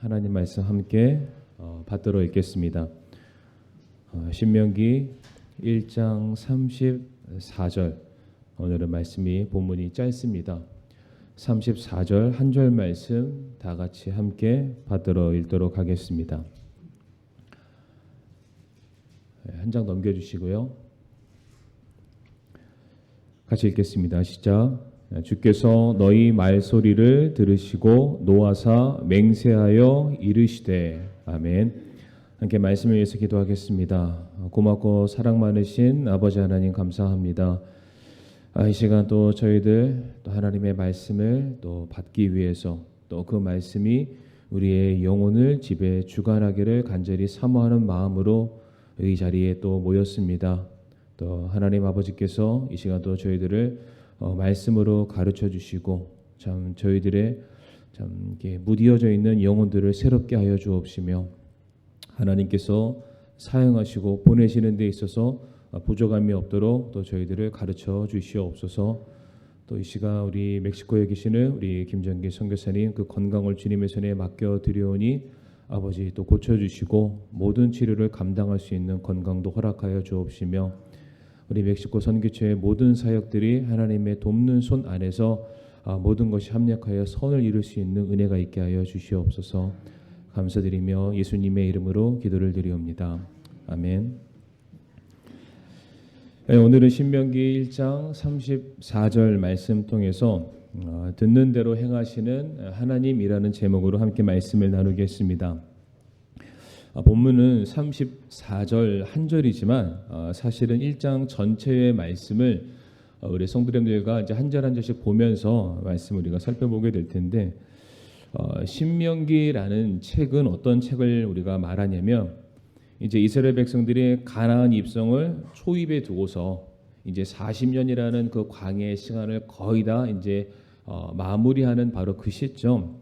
하나님 말씀 함께 받들어 읽겠습니다. 신명기 1장 34절. 오늘은 말씀이 본문이 짧습니다. 34절 한 절 말씀 다 같이 함께 받들어 읽도록 하겠습니다. 한 장 넘겨주시고요. 같이 읽겠습니다. 시작. 주께서 너희 말소리를 들으시고 노하사 맹세하여 이르시되. 아멘. 함께 말씀을 위해서 기도하겠습니다. 고맙고 사랑 많으신 아버지 하나님 감사합니다. 이 시간 또 저희들 또 하나님의 말씀을 또 받기 위해서 또 그 말씀이 우리의 영혼을 지배 주관하기를 간절히 사모하는 마음으로 이 자리에 또 모였습니다. 또 하나님 아버지께서 이 시간 또 저희들을 말씀으로 가르쳐 주시고 참 저희들의 참 이렇게 무디어져 있는 영혼들을 새롭게 하여 주옵시며 하나님께서 사용하시고 보내시는 데 있어서 부족함이 없도록 또 저희들을 가르쳐 주시옵소서. 또 이 시간 우리 멕시코에 계시는 우리 김정기 선교사님 그 건강을 주님의 손에 맡겨 드리오니 아버지 또 고쳐 주시고 모든 치료를 감당할 수 있는 건강도 허락하여 주옵시며 우리 멕시코 선교처의 모든 사역들이 하나님의 돕는 손 안에서 모든 것이 합력하여 선을 이룰 수 있는 은혜가 있게 하여 주시옵소서. 감사드리며 예수님의 이름으로 기도를 드리옵니다. 아멘. 오늘은 신명기 1장 34절 말씀 통해서 듣는 대로 행하시는 하나님이라는 제목으로 함께 말씀을 나누겠습니다. 본문은 34절 한 절이지만 사실은 1장 전체의 말씀을 우리 성도님들과 이제 한 절 한 절씩 보면서 말씀을 우리가 살펴보게 될 텐데 신명기라는 책은 어떤 책을 우리가 말하냐면 이제 이스라엘 백성들이 가나안 입성을 초입에 두고서 이제 40년이라는 그 광야의 시간을 거의 다 이제 마무리하는 바로 그 시점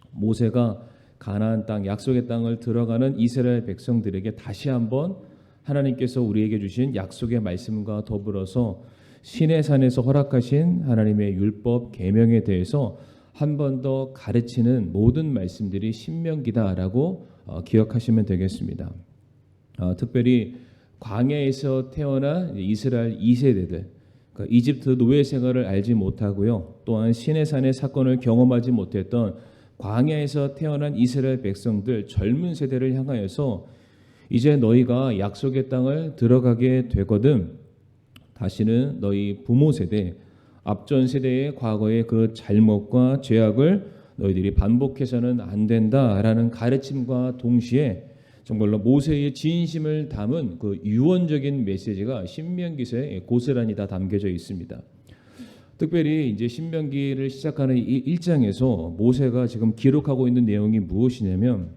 모세가 가나안 땅 약속의 땅을 들어가는 이스라엘 백성들에게 다시 한번 하나님께서 우리에게 주신 약속의 말씀과 더불어서 시내산에서 허락하신 하나님의 율법 계명에 대해서 한 번 더 가르치는 모든 말씀들이 신명기다라고 기억하시면 되겠습니다. 특별히 광야에서 태어난 이스라엘 2세대들 그러니까 이집트 노예 생활을 알지 못하고요. 또한 시내산의 사건을 경험하지 못했던 광야에서 태어난 이스라엘 백성들 젊은 세대를 향하여서 이제 너희가 약속의 땅을 들어가게 되거든 다시는 너희 부모 세대 앞전 세대의 과거의 그 잘못과 죄악을 너희들이 반복해서는 안 된다라는 가르침과 동시에 정말로 모세의 진심을 담은 그 유언적인 메시지가 신명기서에 고스란히 다 담겨져 있습니다. 특별히 이제 신명기를 시작하는 이 1장에서 모세가 지금 기록하고 있는 내용이 무엇이냐면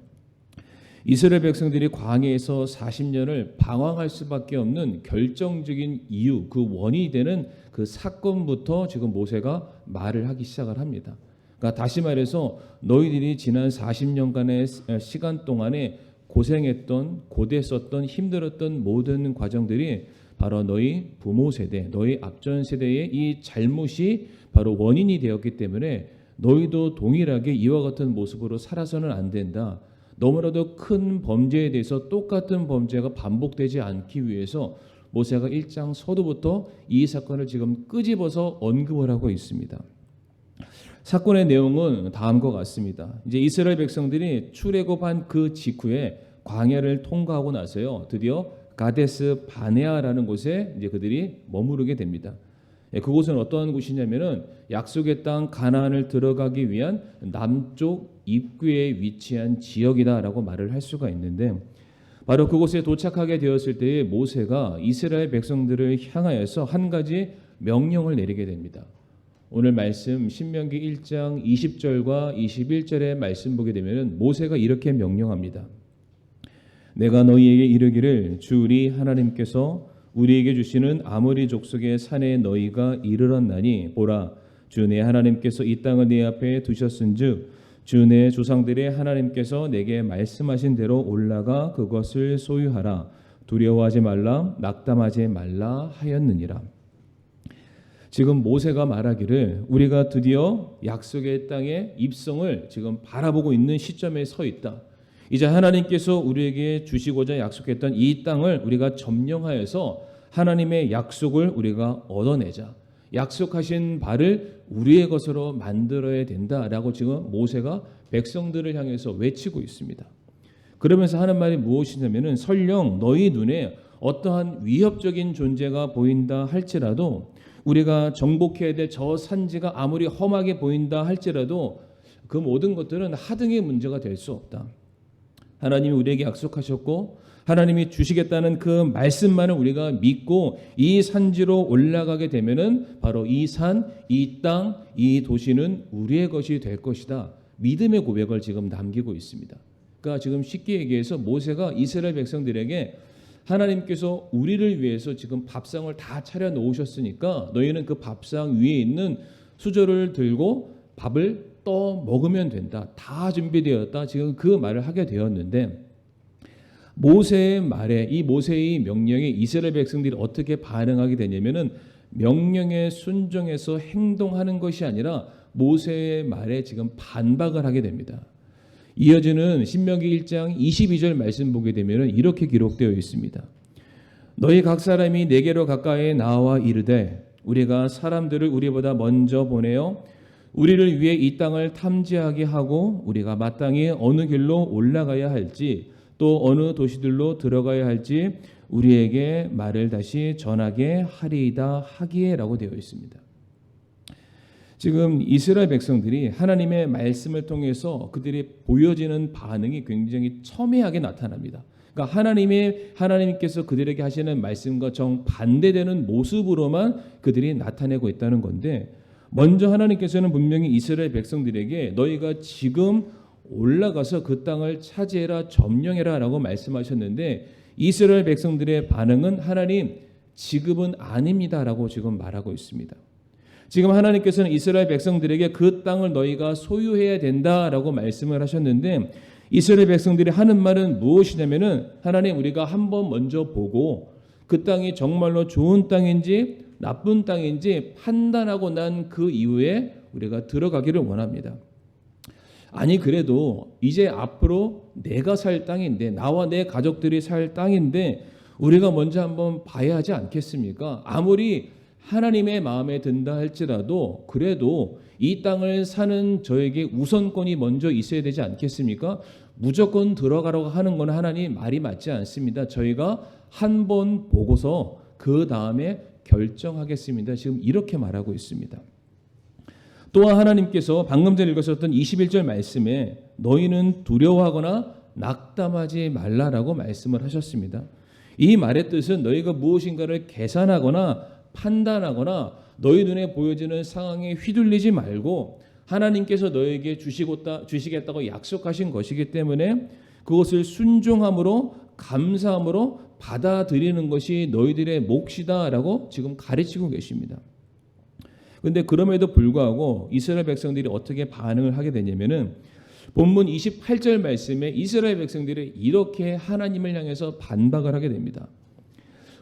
이스라엘 백성들이 광야에서 40년을 방황할 수밖에 없는 결정적인 이유, 그 원인이 되는 그 사건부터 지금 모세가 말을 하기 시작을 합니다. 그러니까 다시 말해서 너희들이 지난 40년간의 시간 동안에 고생했던, 고됐었던, 힘들었던 모든 과정들이 바로 너희 부모 세대, 너희 앞전 세대의 이 잘못이 바로 원인이 되었기 때문에 너희도 동일하게 이와 같은 모습으로 살아서는 안 된다. 너무나도 큰 범죄에 대해서 똑같은 범죄가 반복되지 않기 위해서 모세가 1장 서두부터 이 사건을 지금 끄집어서 언급을 하고 있습니다. 사건의 내용은 다음과 같습니다. 이제 이스라엘 백성들이 출애굽한 그 직후에 광야를 통과하고 나서요. 드디어 가데스 바네아라는 곳에 이제 그들이 머무르게 됩니다. 그곳은 어떠한 곳이냐면은 약속의 땅 가나안을 들어가기 위한 남쪽 입구에 위치한 지역이다라고 말을 할 수가 있는데 바로 그곳에 도착하게 되었을 때에 모세가 이스라엘 백성들을 향하여서 한 가지 명령을 내리게 됩니다. 오늘 말씀 신명기 1장 20절과 21절의 말씀 보게 되면 모세가 이렇게 명령합니다. 내가 너희에게 이르기를 주 우리 하나님께서 우리에게 주시는 아모리 족속의 산에 너희가 이르렀나니 보라 주 내 하나님께서 이 땅을 네 앞에 두셨은즉 주 내 조상들의 하나님께서 내게 말씀하신 대로 올라가 그것을 소유하라 두려워하지 말라 낙담하지 말라 하였느니라. 지금 모세가 말하기를 우리가 드디어 약속의 땅의 입성을 지금 바라보고 있는 시점에 서 있다. 이제 하나님께서 우리에게 주시고자 약속했던 이 땅을 우리가 점령하여서 하나님의 약속을 우리가 얻어내자. 약속하신 바를 우리의 것으로 만들어야 된다라고 지금 모세가 백성들을 향해서 외치고 있습니다. 그러면서 하는 말이 무엇이냐면은 설령 너희 눈에 어떠한 위협적인 존재가 보인다 할지라도 우리가 정복해야 될 저 산지가 아무리 험하게 보인다 할지라도 그 모든 것들은 하등의 문제가 될 수 없다. 하나님이 우리에게 약속하셨고 하나님이 주시겠다는 그 말씀만을 우리가 믿고 이 산지로 올라가게 되면은 바로 이 산, 이 땅, 이 도시는 우리의 것이 될 것이다. 믿음의 고백을 지금 남기고 있습니다. 그러니까 지금 쉽게 얘기해서 모세가 이스라엘 백성들에게 하나님께서 우리를 위해서 지금 밥상을 다 차려 놓으셨으니까 너희는 그 밥상 위에 있는 수저를 들고 밥을 떠 먹으면 된다. 다 준비되었다. 지금 그 말을 하게 되었는데 모세의 말에 이 모세의 명령에 이스라엘 백성들이 어떻게 반응하게 되냐면은 명령에 순종해서 행동하는 것이 아니라 모세의 말에 지금 반박을 하게 됩니다. 이어지는 신명기 1장 22절 말씀 보게 되면 이렇게 기록되어 있습니다. 너희 각 사람이 내게로 가까이 나와 이르되 우리가 사람들을 우리보다 먼저 보내어 우리를 위해 이 땅을 탐지하게 하고 우리가 마땅히 어느 길로 올라가야 할지 또 어느 도시들로 들어가야 할지 우리에게 말을 다시 전하게 하리이다 하기에라고 되어 있습니다. 지금 이스라엘 백성들이 하나님의 말씀을 통해서 그들이 보여지는 반응이 굉장히 첨예하게 나타납니다. 그러니까 하나님께서 그들에게 하시는 말씀과 정반대되는 모습으로만 그들이 나타내고 있다는 건데 먼저 하나님께서는 분명히 이스라엘 백성들에게 너희가 지금 올라가서 그 땅을 차지해라 점령해라 라고 말씀하셨는데 이스라엘 백성들의 반응은 하나님 지금은 아닙니다 라고 지금 말하고 있습니다. 지금 하나님께서는 이스라엘 백성들에게 그 땅을 너희가 소유해야 된다라고 말씀을 하셨는데 이스라엘 백성들이 하는 말은 무엇이냐면은 하나님 우리가 한번 먼저 보고 그 땅이 정말로 좋은 땅인지 나쁜 땅인지 판단하고 난 그 이후에 우리가 들어가기를 원합니다. 아니 그래도 이제 앞으로 내가 살 땅인데 나와 내 가족들이 살 땅인데 우리가 먼저 한번 봐야 하지 않겠습니까? 아무리 하나님의 마음에 든다 할지라도 그래도 이 땅을 사는 저에게 우선권이 먼저 있어야 되지 않겠습니까? 무조건 들어가라고 하는 건 하나님 말이 맞지 않습니다. 저희가 한 번 보고서 그 다음에 결정하겠습니다. 지금 이렇게 말하고 있습니다. 또한 하나님께서 방금 전에 읽으셨던 21절 말씀에 너희는 두려워하거나 낙담하지 말라라고 말씀을 하셨습니다. 이 말의 뜻은 너희가 무엇인가를 계산하거나 판단하거나 너희 눈에 보여지는 상황에 휘둘리지 말고 하나님께서 너에게 주시겠다고 약속하신 것이기 때문에 그것을 순종함으로 감사함으로 받아들이는 것이 너희들의 몫이다라고 지금 가르치고 계십니다. 그런데 그럼에도 불구하고 이스라엘 백성들이 어떻게 반응을 하게 되냐면은 본문 28절 말씀에 이스라엘 백성들이 이렇게 하나님을 향해서 반박을 하게 됩니다.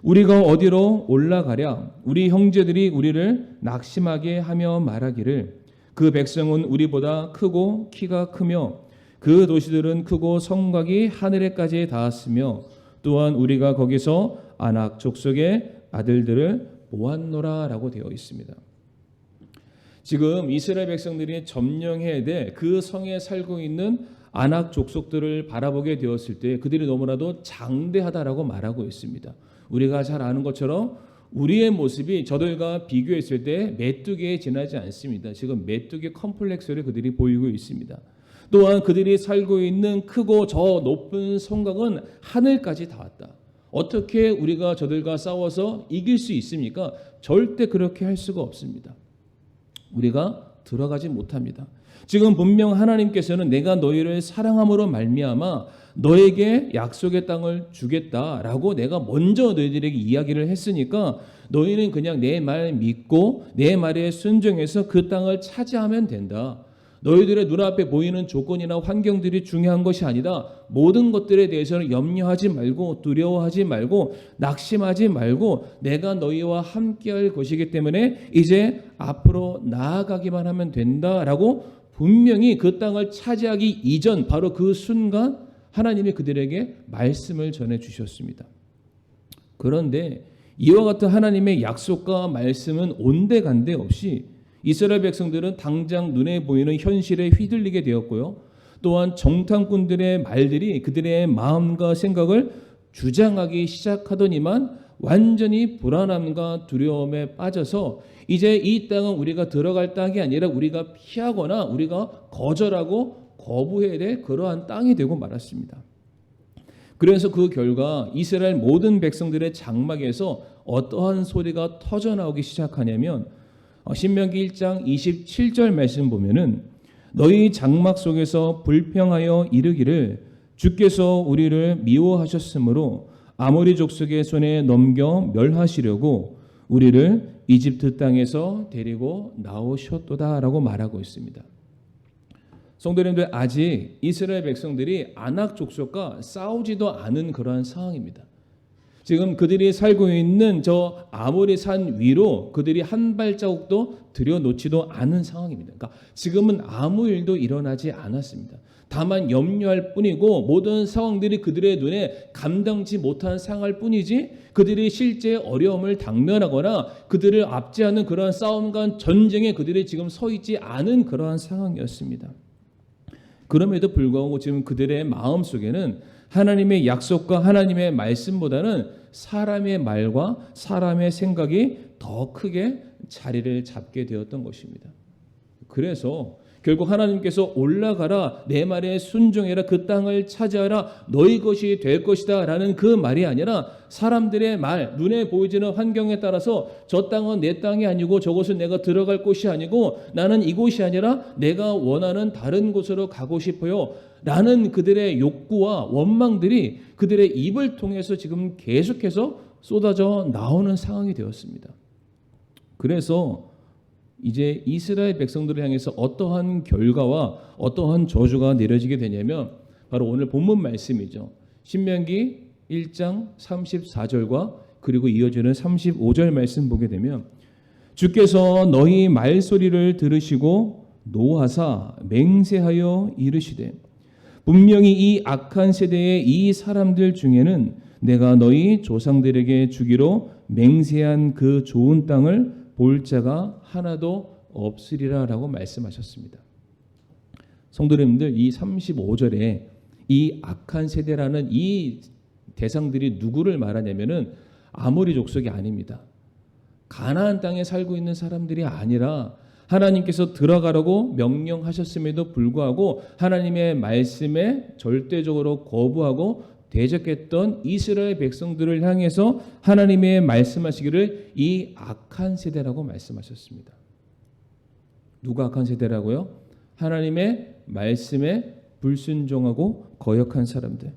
우리가 어디로 올라가랴? 우리 형제들이 우리를 낙심하게 하며 말하기를 그 백성은 우리보다 크고 키가 크며 그 도시들은 크고 성곽이 하늘에까지 닿았으며 또한 우리가 거기서 아낙 족속의 아들들을 보았노라라고 되어 있습니다. 지금 이스라엘 백성들이 점령해야 될 그 성에 살고 있는 아낙 족속들을 바라보게 되었을 때 그들이 너무나도 장대하다라고 말하고 있습니다. 우리가 잘 아는 것처럼 우리의 모습이 저들과 비교했을 때 메뚜기에 지나지 않습니다. 지금 메뚜기 컴플렉스를 그들이 보이고 있습니다. 또한 그들이 살고 있는 크고 저 높은 성곽은 하늘까지 닿았다. 어떻게 우리가 저들과 싸워서 이길 수 있습니까? 절대 그렇게 할 수가 없습니다. 우리가 들어가지 못합니다. 지금 분명 하나님께서는 내가 너희를 사랑함으로 말미암아 너에게 약속의 땅을 주겠다라고 내가 먼저 너희들에게 이야기를 했으니까 너희는 그냥 내 말 믿고 내 말에 순종해서 그 땅을 차지하면 된다. 너희들의 눈앞에 보이는 조건이나 환경들이 중요한 것이 아니다. 모든 것들에 대해서는 염려하지 말고 두려워하지 말고 낙심하지 말고 내가 너희와 함께할 것이기 때문에 이제 앞으로 나아가기만 하면 된다라고 분명히 그 땅을 차지하기 이전 바로 그 순간 하나님이 그들에게 말씀을 전해 주셨습니다. 그런데 이와 같은 하나님의 약속과 말씀은 온데간데 없이 이스라엘 백성들은 당장 눈에 보이는 현실에 휘둘리게 되었고요. 또한 정탐꾼들의 말들이 그들의 마음과 생각을 주장하기 시작하더니만 완전히 불안함과 두려움에 빠져서 이제 이 땅은 우리가 들어갈 땅이 아니라 우리가 피하거나 우리가 거절하고 거부해야 될 그러한 땅이 되고 말았습니다. 그래서 그 결과 이스라엘 모든 백성들의 장막에서 어떠한 소리가 터져나오기 시작하냐면 신명기 1장 27절 말씀 보면은 너희 장막 속에서 불평하여 이르기를 주께서 우리를 미워하셨으므로 아모리 족속의 손에 넘겨 멸하시려고 우리를 이집트 땅에서 데리고 나오셨도다라고 말하고 있습니다. 성도님들, 아직 이스라엘 백성들이 아낙 족속과 싸우지도 않은 그러한 상황입니다. 지금 그들이 살고 있는 저 아모리 산 위로 그들이 한 발자국도 들여놓지도 않은 상황입니다. 그러니까 지금은 아무 일도 일어나지 않았습니다. 다만 염려할 뿐이고 모든 상황들이 그들의 눈에 감당치 못한 상황일 뿐이지 그들이 실제 어려움을 당면하거나 그들을 압제하는 그러한 싸움과 전쟁에 그들이 지금 서 있지 않은 그러한 상황이었습니다. 그럼에도 불구하고 지금 그들의 마음속에는 하나님의 약속과 하나님의 말씀보다는 사람의 말과 사람의 생각이 더 크게 자리를 잡게 되었던 것입니다. 그래서 결국 하나님께서 올라가라, 내 말에 순종해라, 그 땅을 차지하라, 너희 것이 될 것이다 라는 그 말이 아니라 사람들의 말, 눈에 보이지는 환경에 따라서 저 땅은 내 땅이 아니고 저곳은 내가 들어갈 곳이 아니고 나는 이곳이 아니라 내가 원하는 다른 곳으로 가고 싶어요 라는 그들의 욕구와 원망들이 그들의 입을 통해서 지금 계속해서 쏟아져 나오는 상황이 되었습니다. 그래서 이제 이스라엘 백성들을 향해서 어떠한 결과와 어떠한 저주가 내려지게 되냐면 바로 오늘 본문 말씀이죠. 신명기 1장 34절과 그리고 이어지는 35절 말씀 보게 되면 주께서 너희 말소리를 들으시고 노하사 맹세하여 이르시되 분명히 이 악한 세대의 이 사람들 중에는 내가 너희 조상들에게 주기로 맹세한 그 좋은 땅을 볼 자가 하나도 없으리라 라고 말씀하셨습니다. 성도님들, 이 35절에 이 악한 세대라는 이 대상들이 누구를 말하냐면은 아모리 족속이 아닙니다. 가나안 땅에 살고 있는 사람들이 아니라 하나님께서 들어가라고 명령하셨음에도 불구하고 하나님의 말씀에 절대적으로 거부하고 대적했던 이스라엘 백성들을 향해서 하나님의 말씀하시기를 이 악한 세대라고 말씀하셨습니다. 누가 악한 세대라고요? 하나님의 말씀에 불순종하고 거역한 사람들.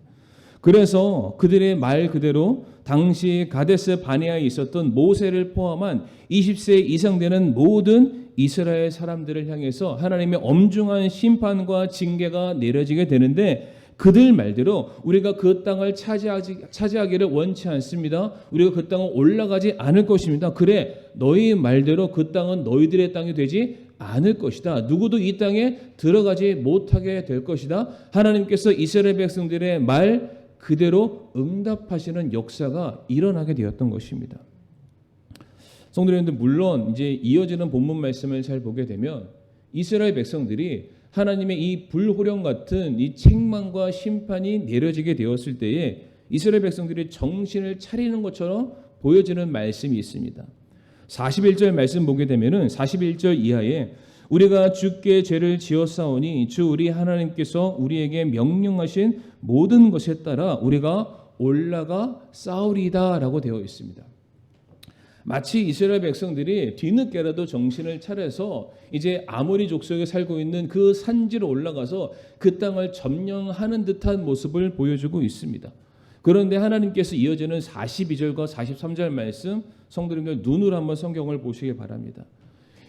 그래서 그들의 말 그대로 당시 가데스 바네아에 있었던 모세를 포함한 20세 이상 되는 모든 이스라엘 사람들을 향해서 하나님의 엄중한 심판과 징계가 내려지게 되는데 그들 말대로 우리가 그 땅을 차지하기를 원치 않습니다. 우리가 그 땅을 올라가지 않을 것입니다. 그래, 너희 말대로 그 땅은 너희들의 땅이 되지 않을 것이다. 누구도 이 땅에 들어가지 못하게 될 것이다. 하나님께서 이스라엘 백성들의 말 그대로 응답하시는 역사가 일어나게 되었던 것입니다. 성도님들, 물론 이제 이어지는 본문 말씀을 잘 보게 되면 이스라엘 백성들이 하나님의 이 불호령 같은 이 책망과 심판이 내려지게 되었을 때에 이스라엘 백성들이 정신을 차리는 것처럼 보여지는 말씀이 있습니다. 41절 말씀 보게 되면은 41절 이하에 우리가 주께 죄를 지었사오니 주 우리 하나님께서 우리에게 명령하신 모든 것에 따라 우리가 올라가 싸우리다라고 되어 있습니다. 마치 이스라엘 백성들이 뒤늦게라도 정신을 차려서 이제 아모리 족속에 살고 있는 그 산지로 올라가서 그 땅을 점령하는 듯한 모습을 보여주고 있습니다. 그런데 하나님께서 이어지는 42절과 43절 말씀 성도님들 눈으로 한번 성경을 보시기 바랍니다.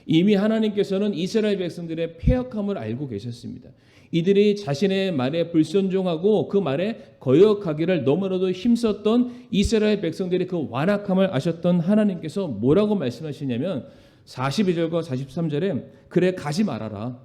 이미 하나님께서는 이스라엘 백성들의 패역함을 알고 계셨습니다. 이들이 자신의 말에 불순종하고 그 말에 거역하기를 너무나도 힘썼던 이스라엘 백성들의 그 완악함을 아셨던 하나님께서 뭐라고 말씀하시냐면 42절과 43절에 그래 가지 말아라.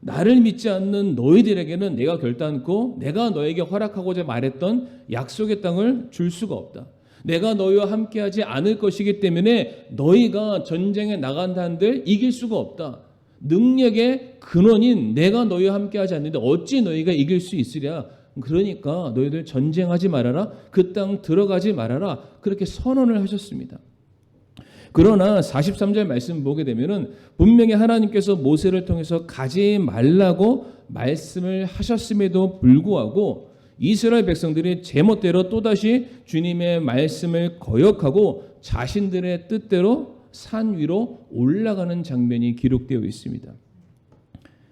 나를 믿지 않는 너희들에게는 내가 결단코 내가 너에게 허락하고자 말했던 약속의 땅을 줄 수가 없다. 내가 너희와 함께하지 않을 것이기 때문에 너희가 전쟁에 나간다 한들 이길 수가 없다. 능력의 근원인 내가 너희와 함께하지 않는데 어찌 너희가 이길 수 있으랴. 그러니까 너희들 전쟁하지 말아라. 그 땅 들어가지 말아라. 그렇게 선언을 하셨습니다. 그러나 43절 말씀 보게 되면은 분명히 하나님께서 모세를 통해서 가지 말라고 말씀을 하셨음에도 불구하고 이스라엘 백성들이 제멋대로 또다시 주님의 말씀을 거역하고 자신들의 뜻대로 산 위로 올라가는 장면이 기록되어 있습니다.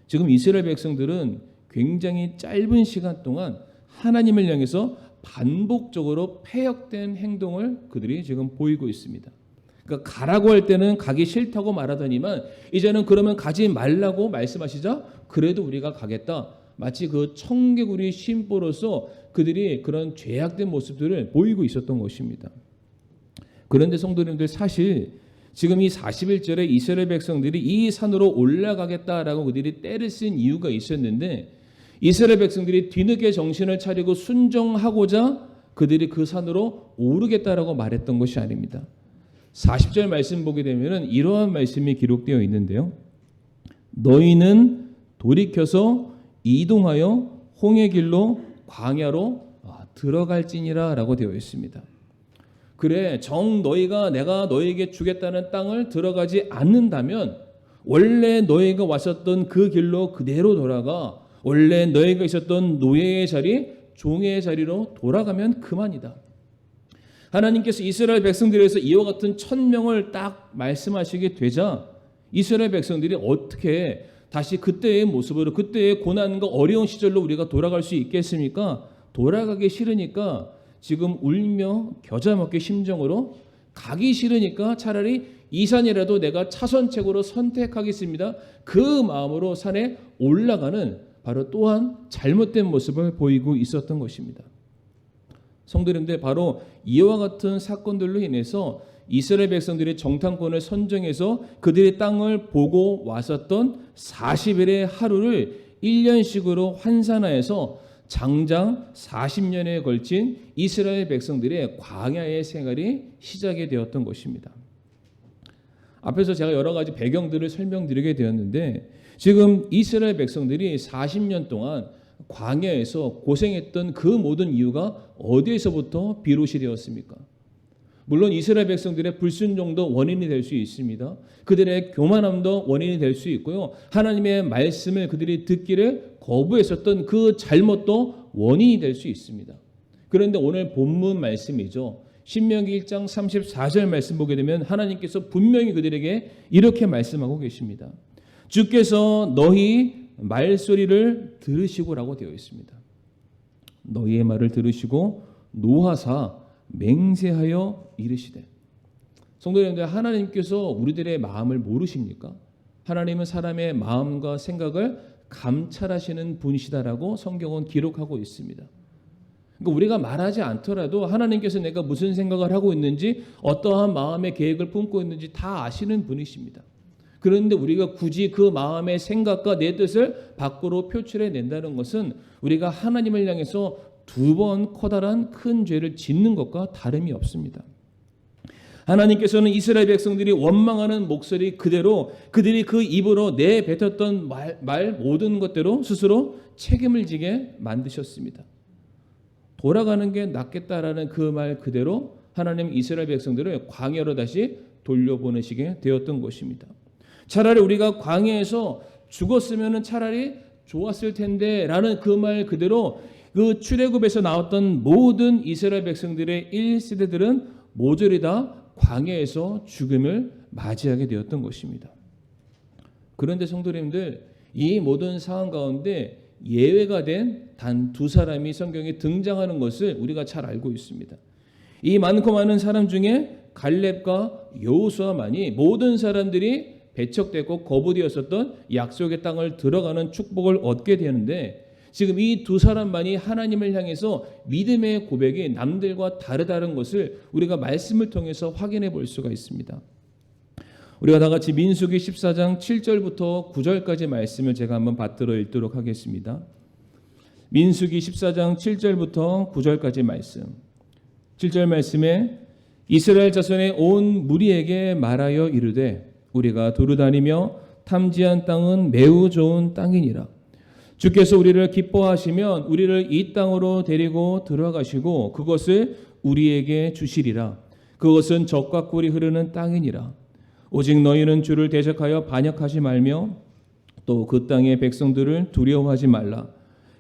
지금 이스라엘 백성들은 굉장히 짧은 시간 동안 하나님을 향해서 반복적으로 패역된 행동을 그들이 지금 보이고 있습니다. 그러니까 가라고 할 때는 가기 싫다고 말하더니만 이제는 그러면 가지 말라고 말씀하시자 그래도 우리가 가겠다. 마치 그 청개구리 심보로서 그들이 그런 죄악된 모습들을 보이고 있었던 것입니다. 그런데 성도님들 사실 지금 이 41절에 이스라엘 백성들이 이 산으로 올라가겠다라고 그들이 때를 쓴 이유가 있었는데 이스라엘 백성들이 뒤늦게 정신을 차리고 순종하고자 그들이 그 산으로 오르겠다라고 말했던 것이 아닙니다. 40절 말씀 보게 되면 이러한 말씀이 기록되어 있는데요. 너희는 돌이켜서 이동하여 홍해 길로 광야로 들어갈지니라 라고 되어 있습니다. 그래 너희가 내가 너희에게 주겠다는 땅을 들어가지 않는다면 원래 너희가 왔었던 그 길로 그대로 돌아가 원래 너희가 있었던 노예의 자리 종의 자리로 돌아가면 그만이다. 하나님께서 이스라엘 백성들에서 이와 같은 천명을 딱 말씀하시게 되자 이스라엘 백성들이 어떻게 다시 그때의 모습으로 그때의 고난과 어려운 시절로 우리가 돌아갈 수 있겠습니까? 돌아가기 싫으니까 지금 울며 겨자 먹기 심정으로 가기 싫으니까 차라리 이 산이라도 내가 차선책으로 선택하겠습니다. 그 마음으로 산에 올라가는 바로 또한 잘못된 모습을 보이고 있었던 것입니다. 성도님들 바로 이와 같은 사건들로 인해서 이스라엘 백성들이 정탐꾼을 선정해서 그들의 땅을 보고 왔었던 40일의 하루를 1년씩으로 환산하여서 장장 40년에 걸친 이스라엘 백성들의 광야의 생활이 시작이 되었던 것입니다. 앞에서 제가 여러 가지 배경들을 설명드리게 되었는데 지금 이스라엘 백성들이 40년 동안 광야에서 고생했던 그 모든 이유가 어디에서부터 비롯이 되었습니까? 물론 이스라엘 백성들의 불순종도 원인이 될 수 있습니다. 그들의 교만함도 원인이 될 수 있고요. 하나님의 말씀을 그들이 듣기를 거부했었던 그 잘못도 원인이 될 수 있습니다. 그런데 오늘 본문 말씀이죠. 신명기 1장 34절 말씀 보게 되면 하나님께서 분명히 그들에게 이렇게 말씀하고 계십니다. 주께서 너희 말소리를 들으시고라고 되어 있습니다. 너희의 말을 들으시고 노하사 맹세하여 이르시되. 성도님들 하나님께서 우리들의 마음을 모르십니까? 하나님은 사람의 마음과 생각을 감찰하시는 분이시다라고 성경은 기록하고 있습니다. 그러니까 우리가 말하지 않더라도 하나님께서 내가 무슨 생각을 하고 있는지 어떠한 마음의 계획을 품고 있는지 다 아시는 분이십니다. 그런데 우리가 굳이 그 마음의 생각과 내 뜻을 밖으로 표출해 낸다는 것은 우리가 하나님을 향해서 두 번 커다란 큰 죄를 짓는 것과 다름이 없습니다. 하나님께서는 이스라엘 백성들이 원망하는 목소리 그대로 그들이 그 입으로 내뱉었던 말 모든 것대로 스스로 책임을 지게 만드셨습니다. 돌아가는 게 낫겠다라는 그 말 그대로 하나님 이스라엘 백성들을 광야로 다시 돌려보내시게 되었던 것입니다. 차라리 우리가 광야에서 죽었으면 차라리 좋았을 텐데 라는 그 말 그대로 그 출애굽에서 나왔던 모든 이스라엘 백성들의 1세대들은 모조리 다 광야에서 죽음을 맞이하게 되었던 것입니다. 그런데 성도님들 이 모든 상황 가운데 예외가 된 단 두 사람이 성경에 등장하는 것을 우리가 잘 알고 있습니다. 이 많고 많은 사람 중에 갈렙과 여호수아만이 모든 사람들이 배척되고 거부되었었던 약속의 땅을 들어가는 축복을 얻게 되는데, 지금 이 두 사람만이 하나님을 향해서 믿음의 고백이 남들과 다르다는 것을 우리가 말씀을 통해서 확인해 볼 수가 있습니다. 우리가 다 같이 민수기 14장 7절부터 9절까지 말씀을 제가 한번 받들어 읽도록 하겠습니다. 민수기 14장 7절부터 9절까지 말씀. 7절 말씀에 이스라엘 자손의 온 무리에게 말하여 이르되 우리가 두루 다니며 탐지한 땅은 매우 좋은 땅이니라. 주께서 우리를 기뻐하시면 우리를 이 땅으로 데리고 들어가시고 그것을 우리에게 주시리라. 그것은 젖과 꿀이 흐르는 땅이니라. 오직 너희는 주를 대적하여 반역하지 말며 또 그 땅의 백성들을 두려워하지 말라.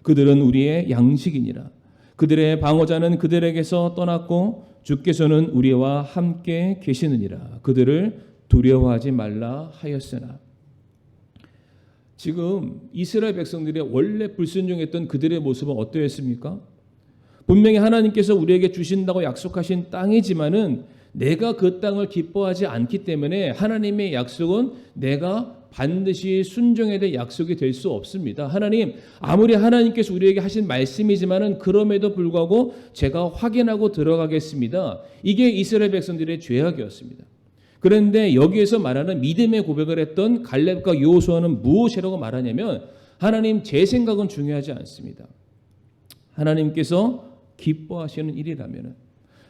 그들은 우리의 양식이니라. 그들의 방어자는 그들에게서 떠났고 주께서는 우리와 함께 계시느니라. 그들을 두려워하지 말라 하였으나. 지금 이스라엘 백성들의 원래 불순종했던 그들의 모습은 어떠했습니까? 분명히 하나님께서 우리에게 주신다고 약속하신 땅이지만은 내가 그 땅을 기뻐하지 않기 때문에 하나님의 약속은 내가 반드시 순종해야 될 약속이 될 수 없습니다. 하나님, 아무리 하나님께서 우리에게 하신 말씀이지만은 그럼에도 불구하고 제가 확인하고 들어가겠습니다. 이게 이스라엘 백성들의 죄악이었습니다. 그런데 여기에서 말하는 믿음의 고백을 했던 갈렙과 여호수아는 무엇이라고 말하냐면, 하나님, 제 생각은 중요하지 않습니다. 하나님께서 기뻐하시는 일이라면,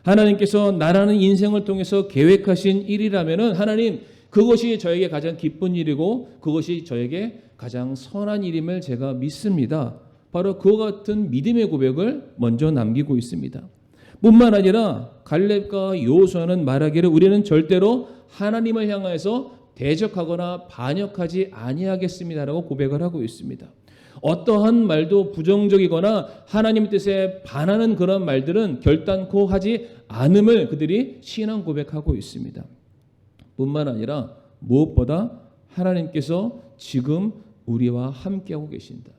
하나님께서 나라는 인생을 통해서 계획하신 일이라면 하나님, 그것이 저에게 가장 기쁜 일이고 그것이 저에게 가장 선한 일임을 제가 믿습니다. 바로 그와 같은 믿음의 고백을 먼저 남기고 있습니다. 뿐만 아니라 갈렙과 여호수아는 말하기를 우리는 절대로 하나님을 향해서 대적하거나 반역하지 아니하겠습니다라고 고백을 하고 있습니다. 어떠한 말도 부정적이거나 하나님의 뜻에 반하는 그런 말들은 결단코 하지 않음을 그들이 신앙 고백하고 있습니다. 뿐만 아니라 무엇보다 하나님께서 지금 우리와 함께하고 계신다.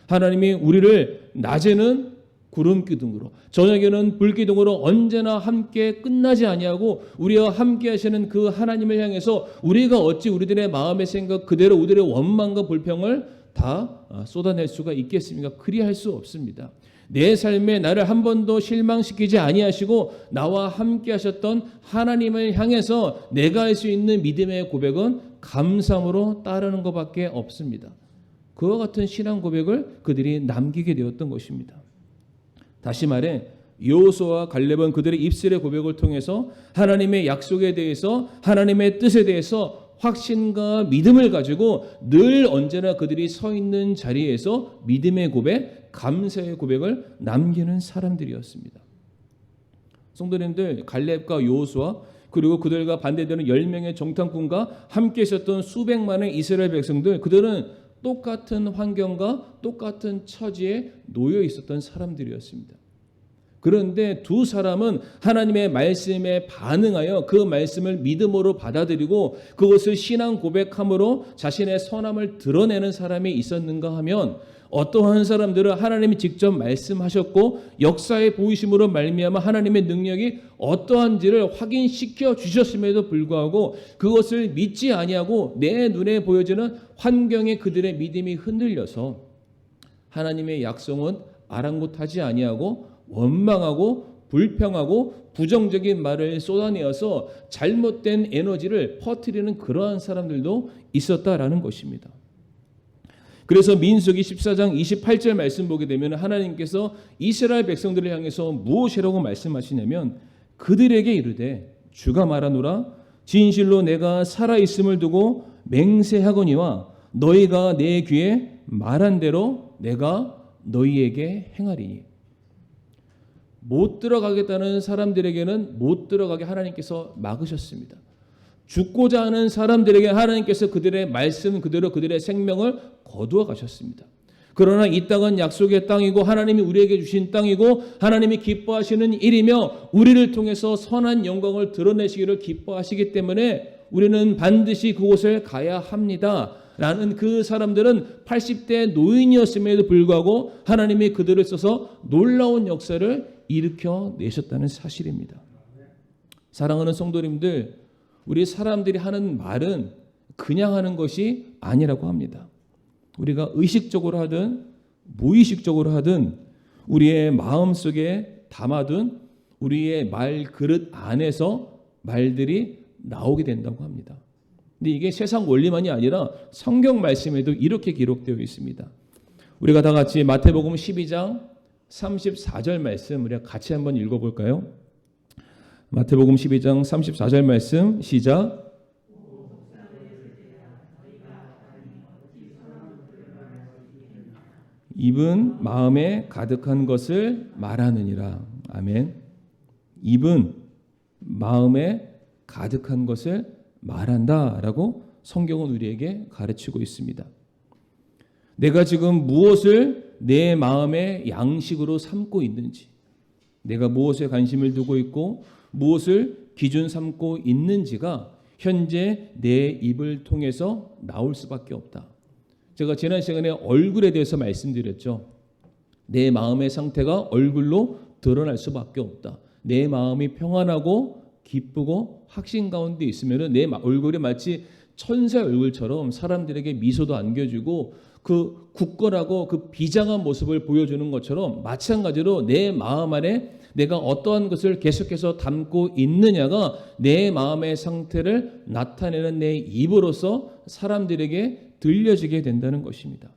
하나님이 우리를 낮에는 구름 기둥으로, 저녁에는 불 기둥으로 언제나 함께 끝나지 아니하고 우리와 함께 하시는 그 하나님을 향해서 우리가 어찌 우리들의 마음의 생각 그대로 우리들의 원망과 불평을 다 쏟아낼 수가 있겠습니까? 그리할 수 없습니다. 내 삶에 나를 한 번도 실망시키지 아니하시고 나와 함께 하셨던 하나님을 향해서 내가 할 수 있는 믿음의 고백은 감사함으로 따르는 것밖에 없습니다. 그와 같은 신앙 고백을 그들이 남기게 되었던 것입니다. 다시 말해 여호수아와 갈렙은 그들의 입술의 고백을 통해서 하나님의 약속에 대해서, 하나님의 뜻에 대해서 확신과 믿음을 가지고 늘 언제나 그들이 서 있는 자리에서 믿음의 고백, 감사의 고백을 남기는 사람들이었습니다. 성도님들, 갈렙과 여호수아 그리고 그들과 반대되는 10명의 정탐꾼과 함께 있었던 수백만의 이스라엘 백성들, 그들은 똑같은 환경과 똑같은 처지에 놓여 있었던 사람들이었습니다. 그런데 두 사람은 하나님의 말씀에 반응하여 그 말씀을 믿음으로 받아들이고 그것을 신앙 고백함으로 자신의 선함을 드러내는 사람이 있었는가 하면, 어떠한 사람들은 하나님이 직접 말씀하셨고 역사의 보이심으로 말미암아 하나님의 능력이 어떠한지를 확인시켜 주셨음에도 불구하고 그것을 믿지 아니하고 내 눈에 보여지는 환경에 그들의 믿음이 흔들려서 하나님의 약속은 아랑곳하지 아니하고 원망하고 불평하고 부정적인 말을 쏟아내어서 잘못된 에너지를 퍼뜨리는 그러한 사람들도 있었다라는 것입니다. 그래서 민수기 14장 28절 말씀 보게 되면 하나님께서 이스라엘 백성들을 향해서 무엇이라고 말씀하시냐면, 그들에게 이르되 주가 말하노라 진실로 내가 살아있음을 두고 맹세하거니와 너희가 내 귀에 말한 대로 내가 너희에게 행하리니. 못 들어가겠다는 사람들에게는 못 들어가게 하나님께서 막으셨습니다. 죽고자 하는 사람들에게 하나님께서 그들의 말씀 그대로 그들의 생명을 거두어 가셨습니다. 그러나 이 땅은 약속의 땅이고 하나님이 우리에게 주신 땅이고 하나님이 기뻐하시는 일이며 우리를 통해서 선한 영광을 드러내시기를 기뻐하시기 때문에 우리는 반드시 그곳을 가야 합니다 라는 그 사람들은 80대 노인이었음에도 불구하고 하나님이 그들을 써서 놀라운 역사를 일으켜 내셨다는 사실입니다. 사랑하는 성도님들, 우리 사람들이 하는 말은 그냥 하는 것이 아니라고 합니다. 우리가 의식적으로 하든 무의식적으로 하든 우리의 마음속에 담아둔 우리의 말 그릇 안에서 말들이 나오게 된다고 합니다. 근데 이게 세상 원리만이 아니라 성경 말씀에도 이렇게 기록되어 있습니다. 우리가 다 같이 마태복음 12장 34절 말씀 우리가 같이 한번 읽어볼까요? 마태복음 12장 34절 말씀 시작. 입은 마음에 가득한 것을 말하느니라. 아멘. 입은 마음에 가득한 것을 말한다라고 성경은 우리에게 가르치고 있습니다. 내가 지금 무엇을 내 마음의 양식으로 삼고 있는지, 내가 무엇에 관심을 두고 있고 무엇을 기준 삼고 있는지가 현재 내 입을 통해서 나올 수밖에 없다. 제가 지난 시간에 얼굴에 대해서 말씀드렸죠. 내 마음의 상태가 얼굴로 드러날 수밖에 없다. 내 마음이 평안하고 기쁘고 확신 가운데 있으면 내 얼굴이 마치 천사 얼굴처럼 사람들에게 미소도 안겨주고 그 굳건하고 그 비장한 모습을 보여주는 것처럼 마찬가지로 내 마음 안에 내가 어떠한 것을 계속해서 담고 있느냐가 내 마음의 상태를 나타내는 내 입으로서 사람들에게 들려지게 된다는 것입니다.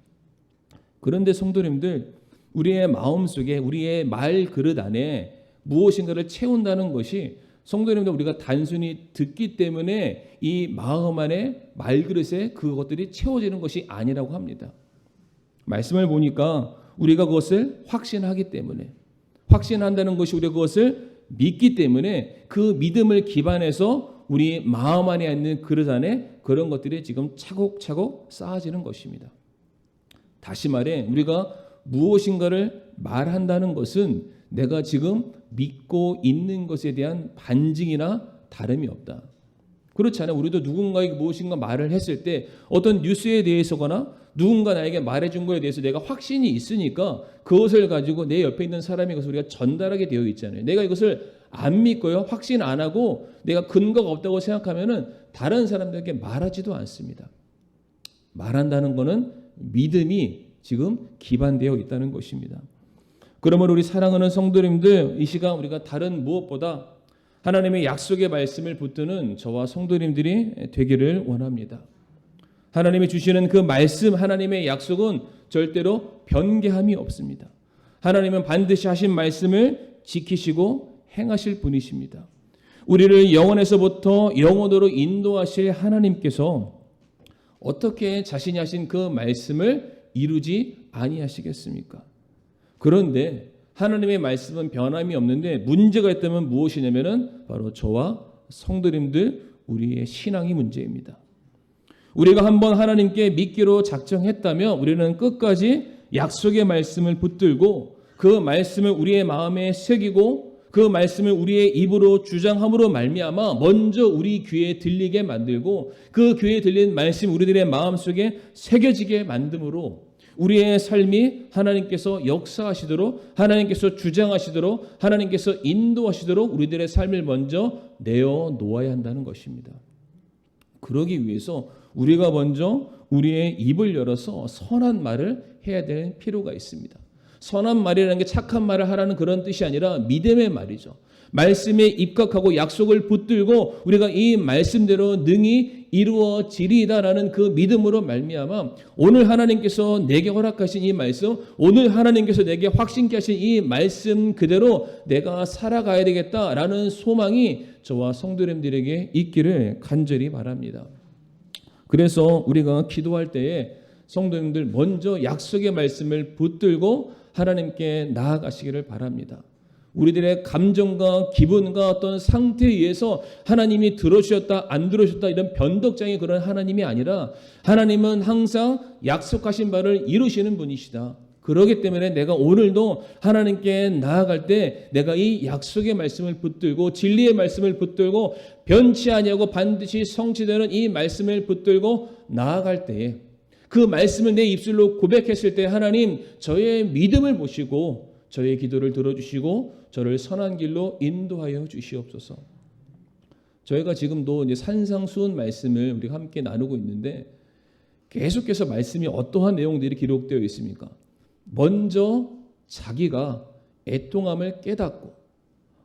그런데 성도님들, 우리의 마음속에 우리의 말 그릇 안에 무엇인가를 채운다는 것이 성도님들 우리가 단순히 듣기 때문에 이 마음 안에 말그릇에 그것들이 채워지는 것이 아니라고 합니다. 말씀을 보니까 우리가 그것을 확신하기 때문에, 확신한다는 것이 우리가 그것을 믿기 때문에 그 믿음을 기반해서 우리 마음 안에 있는 그릇 안에 그런 것들이 지금 차곡차곡 쌓아지는 것입니다. 다시 말해 우리가 무엇인가를 말한다는 것은 내가 지금 믿고 있는 것에 대한 반증이나 다름이 없다. 그렇잖아요. 우리도 누군가에게 무엇인가 말을 했을 때 어떤 뉴스에 대해서거나 누군가 나에게 말해준 것에 대해서 내가 확신이 있으니까 그것을 가지고 내 옆에 있는 사람이 그것을 우리가 전달하게 되어 있잖아요. 내가 이것을 안 믿고요, 확신 안 하고 내가 근거가 없다고 생각하면은 다른 사람들에게 말하지도 않습니다. 말한다는 것은 믿음이 지금 기반되어 있다는 것입니다. 그러므로 우리 사랑하는 성도님들, 이 시간 우리가 다른 무엇보다 하나님의 약속의 말씀을 붙드는 저와 성도님들이 되기를 원합니다. 하나님이 주시는 그 말씀, 하나님의 약속은 절대로 변개함이 없습니다. 하나님은 반드시 하신 말씀을 지키시고 행하실 분이십니다. 우리를 영원에서부터 영원으로 인도하실 하나님께서 어떻게 자신이 하신 그 말씀을 이루지 아니하시겠습니까? 그런데 하나님의 말씀은 변함이 없는데 문제가 있다면 무엇이냐면은 바로 저와 성도님들 우리의 신앙이 문제입니다. 우리가 한번 하나님께 믿기로 작정했다면 우리는 끝까지 약속의 말씀을 붙들고 그 말씀을 우리의 마음에 새기고 그 말씀을 우리의 입으로 주장함으로 말미암아 먼저 우리 귀에 들리게 만들고 그 귀에 들린 말씀 우리들의 마음속에 새겨지게 만듦으로 우리의 삶이 하나님께서 역사하시도록 하나님께서 주장하시도록 하나님께서 인도하시도록 우리들의 삶을 먼저 내어놓아야 한다는 것입니다. 그러기 위해서 우리가 먼저 우리의 입을 열어서 선한 말을 해야 될 필요가 있습니다. 선한 말이라는 게 착한 말을 하라는 그런 뜻이 아니라 믿음의 말이죠. 말씀에 입각하고 약속을 붙들고 우리가 이 말씀대로 능히 이루어지리다라는 그 믿음으로 말미암아 오늘 하나님께서 내게 허락하신 이 말씀, 오늘 하나님께서 내게 확신케 하신 이 말씀 그대로 내가 살아가야 되겠다라는 소망이 저와 성도님들에게 있기를 간절히 바랍니다. 그래서 우리가 기도할 때에 성도님들 먼저 약속의 말씀을 붙들고 하나님께 나아가시기를 바랍니다. 우리들의 감정과 기분과 어떤 상태에 의해서 하나님이 들어주셨다 안 들어주셨다 이런 변덕장의 그런 하나님이 아니라 하나님은 항상 약속하신 바를 이루시는 분이시다. 그렇기 때문에 내가 오늘도 하나님께 나아갈 때 내가 이 약속의 말씀을 붙들고 진리의 말씀을 붙들고 변치 아니하고 반드시 성취되는 이 말씀을 붙들고 나아갈 때에 그 말씀을 내 입술로 고백했을 때 하나님 저의 믿음을 보시고 저의 기도를 들어주시고 저를 선한 길로 인도하여 주시옵소서. 저희가 지금도 이제 산상수훈 말씀을 우리가 함께 나누고 있는데 계속해서 말씀이 어떠한 내용들이 기록되어 있습니까? 먼저 자기가 애통함을 깨닫고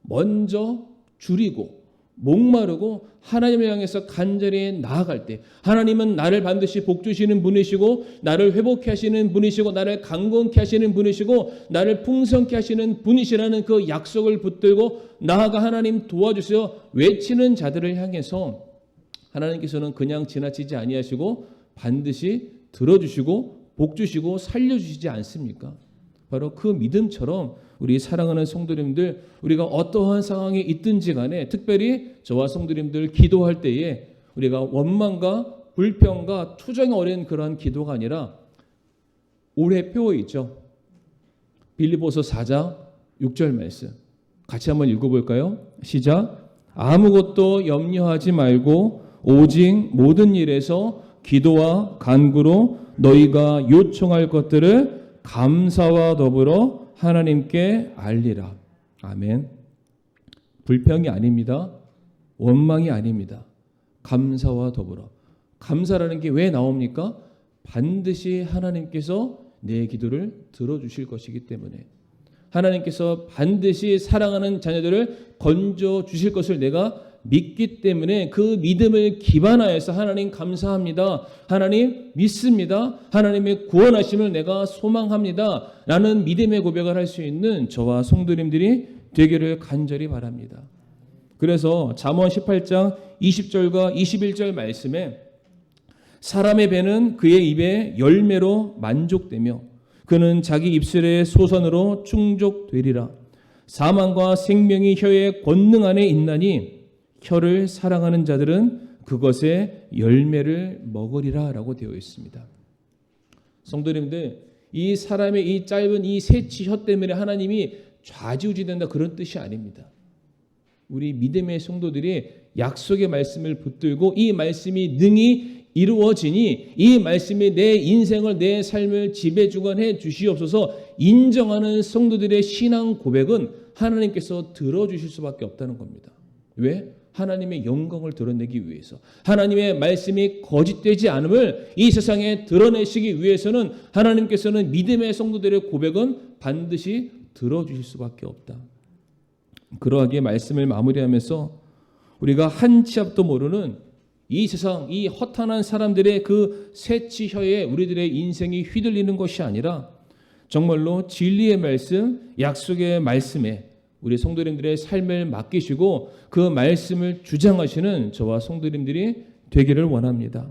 먼저 줄이고 목마르고 하나님을 향해서 간절히 나아갈 때 하나님은 나를 반드시 복주시는 분이시고 나를 회복케 하시는 분이시고 나를 강건케 하시는 분이시고 나를 풍성케 하시는 분이시라는 그 약속을 붙들고 나아가 하나님 도와주세요 외치는 자들을 향해서 하나님께서는 그냥 지나치지 아니하시고 반드시 들어주시고 복주시고 살려주시지 않습니까? 바로 그 믿음처럼 우리 사랑하는 성도님들 우리가 어떠한 상황에 있든지 간에 특별히 저와 성도님들 기도할 때에 우리가 원망과 불평과 투정에 어린 그러한 기도가 아니라 올해 표어 있죠. 빌립보서 4장 6절 말씀 같이 한번 읽어볼까요? 시작. 아무것도 염려하지 말고 오직 모든 일에서 기도와 간구로 너희가 요청할 것들을 감사와 더불어 하나님께 알리라. 아멘. 불평이 아닙니다. 원망이 아닙니다. 감사와 더불어. 감사라는 게 왜 나옵니까? 반드시 하나님께서 내 기도를 들어주실 것이기 때문에 하나님께서 반드시 사랑하는 자녀들을 건져주실 것을 내가 믿기 때문에 그 믿음을 기반하여서 하나님 감사합니다. 하나님 믿습니다. 하나님의 구원하심을 내가 소망합니다. 라는 믿음의 고백을 할 수 있는 저와 성도님들이 되기를 간절히 바랍니다. 그래서 잠언 18장 20절과 21절 말씀에 사람의 배는 그의 입의 열매로 만족되며 그는 자기 입술의 소선으로 충족되리라. 사망과 생명이 혀의 권능 안에 있나니 혀를 사랑하는 자들은 그것의 열매를 먹으리라 라고 되어 있습니다. 성도님들 이 사람의 이 짧은 이 새치 혀 때문에 하나님이 좌지우지된다 그런 뜻이 아닙니다. 우리 믿음의 성도들이 약속의 말씀을 붙들고 이 말씀이 능히 이루어지니 이 말씀이 내 인생을 내 삶을 지배주관해 주시옵소서 인정하는 성도들의 신앙 고백은 하나님께서 들어주실 수밖에 없다는 겁니다. 왜? 하나님의 영광을 드러내기 위해서 하나님의 말씀이 거짓되지 않음을 이 세상에 드러내시기 위해서는 하나님께서는 믿음의 성도들의 고백은 반드시 들어주실 수밖에 없다. 그러하기에 말씀을 마무리하면서 우리가 한 치 앞도 모르는 이 세상 이 허탄한 사람들의 그 새치혀에 우리들의 인생이 휘둘리는 것이 아니라 정말로 진리의 말씀 약속의 말씀에 우리 성도님들의 삶을 맡기시고 그 말씀을 주장하시는 저와 성도님들이 되기를 원합니다.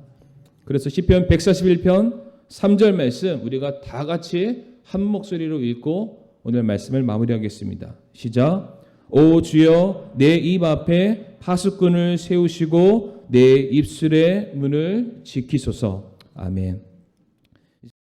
그래서 시편 141편 3절 말씀 우리가 다 같이 한 목소리로 읽고 오늘 말씀을 마무리하겠습니다. 시작. 오 주여 내 입 앞에 파수꾼을 세우시고 내 입술의 문을 지키소서. 아멘.